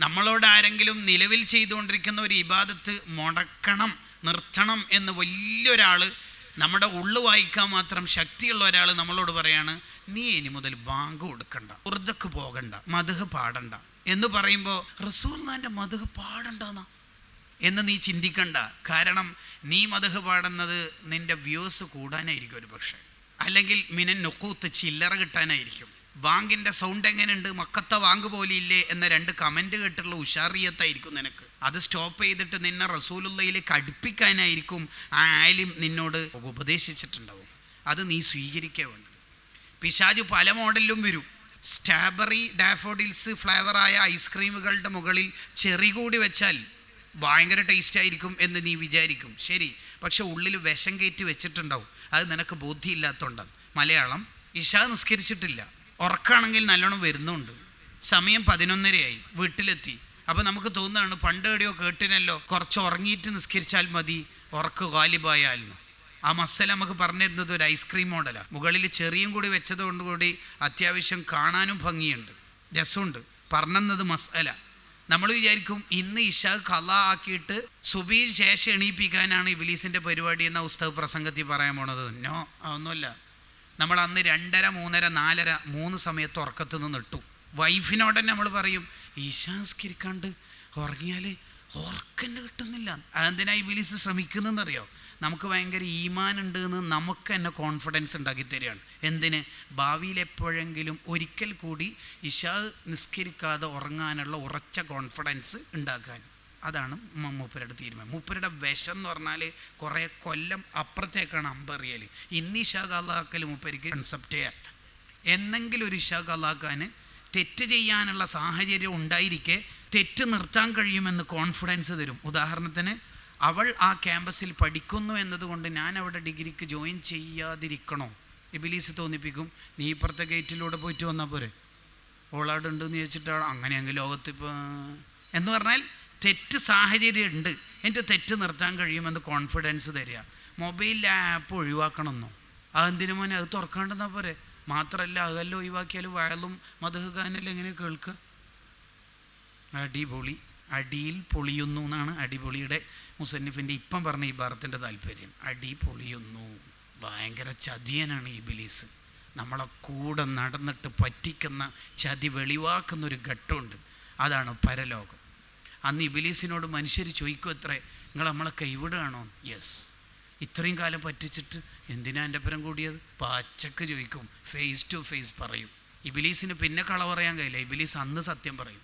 നമ്മളോട് ആരെങ്കിലും നിലവിൽ ചെയ്തുകൊണ്ടിരിക്കുന്ന ഒരു ഇബാദത്ത് മുടക്കണം, നിർത്തണം എന്ന് വലിയൊരാൾ, നമ്മുടെ ഉള്ളു വായിക്കാൻ മാത്രം ശക്തിയുള്ള ഒരാൾ നമ്മളോട് പറയാണ്, നീ ഇനി മുതൽ ബാങ്ക് കൊടുക്കണ്ട, ഉറുദക്ക് പോകണ്ട, മദ്ഹ് പാടണ്ട എന്ന് പറയുമ്പോൾ റസൂലുള്ളാഹിന്റെ മദ്ഹ് പാടണ്ടെന്നാ എന്ന് നീ ചിന്തിക്കണ്ട. കാരണം നീ മദ്ഹ് പാടുന്നത് നിന്റെ വ്യൂസ് കൂടാനായിരിക്കും ഒരു പക്ഷേ, അല്ലെങ്കിൽ മിനൻ നുഖൂത്ത് ചില്ലറ കിട്ടാനായിരിക്കും. ബാങ്കിൻ്റെ സൗണ്ട് എങ്ങനെയുണ്ട്, മക്കത്തെ ബാങ്ക് പോലെ ഇല്ലേ എന്ന 2 കമൻറ്റ് കേട്ടുള്ള ഉഷാറിയത്തായിരിക്കും നിനക്ക്. അത് സ്റ്റോപ്പ് ചെയ്തിട്ട് നിന്നെ റസൂലുള്ളാഹിയിലേക്ക് അടുപ്പിക്കാനായിരിക്കും ആ ആലിം നിന്നോട് ഉപദേശിച്ചിട്ടുണ്ടാവും. അത് നീ സ്വീകരിക്കുക വേണ്ടത്. പിശാച് പല മോഡലിലും വരും. സ്ട്രോബെറി ഡാഫോഡിൽസ് ഫ്ലേവറായ ഐസ്ക്രീമുകളുടെ മുകളിൽ ചെറി കൂടി വെച്ചാൽ ഭയങ്കര ടേസ്റ്റ് ആയിരിക്കും എന്ന് നീ വിചാരിക്കും. ശരി, പക്ഷെ ഉള്ളിൽ വിഷം കയറ്റി വെച്ചിട്ടുണ്ടാവും. അത് നിനക്ക് ബോധ്യമില്ലാത്തതുകൊണ്ടാണ്. മലയാളം, ഇശാ നിസ്കരിച്ചിട്ടില്ല, ഉറക്കാണെങ്കിൽ നല്ലോണം വരുന്നുണ്ട്, സമയം 11:30 വീട്ടിലെത്തി. അപ്പോൾ നമുക്ക് തോന്നുകയാണ് പണ്ട് എവിടെയോ കേട്ടിനല്ലോ കുറച്ച് ഉറങ്ങിയിട്ട് നിസ്കരിച്ചാൽ മതി ഉറക്ക് ഗാലിബായാലെന്ന്. ആ മസല നമുക്ക് പറഞ്ഞിരുന്നത് ഒരു ഐസ്ക്രീം മോഡലാണ്. മുകളിൽ ചെറിയും കൂടി വെച്ചതുകൊണ്ടുകൂടി അത്യാവശ്യം കാണാനും ഭംഗിയുണ്ട്, രസമുണ്ട്. പറഞ്ഞത് മസല. നമ്മൾ വിചാരിക്കും ഇന്ന് ഇശാ ഖളാ ആക്കിയിട്ട് സുബഹിക്ക് ശേഷം എണീപ്പിക്കാനാണ് ഇബ്ലീസിൻ്റെ പരിപാടി എന്ന ഉസ്താദ് പ്രസംഗത്തിൽ പറയാൻ പോണത്. നോ, അതൊന്നുമല്ല. നമ്മൾ അന്ന് 2:30, 3:30, 4:30, 3 സമയത്ത് ഉറക്കത്ത് നിന്ന് ഇട്ടു. വൈഫിനോട് തന്നെ നമ്മൾ പറയും, ഈശാസ്കരിക്കാണ്ട് ഉറങ്ങിയാൽ ഉറക്കന്നെ കിട്ടുന്നില്ല. അതെന്തിനാ ഇബ്ലീസ് ശ്രമിക്കുന്നതെന്നറിയോ? നമുക്ക് ഭയങ്കര ഈമാൻ ഉണ്ട് എന്ന് നമുക്ക് തന്നെ കോൺഫിഡൻസ് ഉണ്ടാക്കി തരികയാണ്. എന്തിന്? ഭാവിയിൽ എപ്പോഴെങ്കിലും ഒരിക്കൽ കൂടി ഇശാ നിസ്കരിക്കാതെ ഉറങ്ങാനുള്ള ഉറച്ച കോൺഫിഡൻസ് ഉണ്ടാക്കാൻ. അതാണ് മൂപ്പരുടെ തീരുമാനം. മൂപ്പരുടെ വിഷം എന്ന് പറഞ്ഞാൽ കുറേ കൊല്ലം അപ്പുറത്തേക്കാണ് അമ്പറിയൽ. ഇന്ന് ഇശാ ഖളാക്കൽ മൂപ്പർക്ക് കൺസെപ്റ്റേ അല്ല. എന്നെങ്കിലും ഒരു ഇശാ ഖളാക്കാൻ തെറ്റ് ചെയ്യാനുള്ള സാഹചര്യം ഉണ്ടായിരിക്കെ തെറ്റ് നിർത്താൻ കഴിയുമെന്ന് കോൺഫിഡൻസ് തരും. ഉദാഹരണത്തിന്, അവൾ ആ ക്യാമ്പസിൽ പഠിക്കുന്നു എന്നതുകൊണ്ട് ഞാൻ അവിടെ ഡിഗ്രിക്ക് ജോയിൻ ചെയ്യാതിരിക്കണോ? ഇബ്ലീസ് തോന്നിപ്പിക്കും, നീ ഇപ്പുറത്തെ ഗേറ്റിലൂടെ പോയിട്ട് വന്നാൽ പോരെ, ഓളാടുണ്ടെന്ന് ചോദിച്ചിട്ടാണ്. അങ്ങനെയെങ്കിൽ ലോകത്തിപ്പോൾ എന്ന് പറഞ്ഞാൽ തെറ്റ് സാഹചര്യം ഉണ്ട്, എൻ്റെ തെറ്റ് നിർത്താൻ കഴിയുമെന്ന് കോൺഫിഡൻസ് തരിക. മൊബൈലിലെ ആപ്പ് ഒഴിവാക്കണമെന്നോ? അതെന്തിനു മോനെ, അത് തുറക്കാണ്ടെന്നാൽ പോരെ. മാത്രമല്ല അതെല്ലാം ഒഴിവാക്കിയാൽ വയലും മദ്ഹ് ഗാനെല്ലാം എങ്ങനെ കേൾക്കുക? അടിപൊളി, അടിയിൽ പൊളിയുന്നു എന്നാണ് അടിപൊളിയുടെ മുസന്നിഫിൻ്റെ ഇപ്പം പറഞ്ഞ ഇബാറത്തിൻ്റെ താല്പര്യം. അടി പൊളിയുന്നു. ഭയങ്കര ചതിയനാണ് ഇബ്ലീസ്. നമ്മളെ കൂടെ നടന്നിട്ട് പറ്റിക്കുന്ന, ചതി വെളിവാക്കുന്നൊരു ഘട്ടമുണ്ട്. അതാണ് പരലോകം. അന്ന് ഇബ്ലീസിനോട് മനുഷ്യർ ചോദിക്കും, എത്രേ നിങ്ങൾ നമ്മളെ കൈവിടുകയാണോ? യെസ്. ഇത്രയും കാലം പറ്റിച്ചിട്ട് എന്തിനാ എൻ്റെ പരം കൂടിയത്? പച്ചക്ക് ചോദിക്കും, ഫേസ് ടു ഫേസ് പറയും. ഇബ്ലീസിന് പിന്നെ കള പറയാൻ കഴിയില്ല. ഇബ്ലീസ് അന്ന് സത്യം പറയും.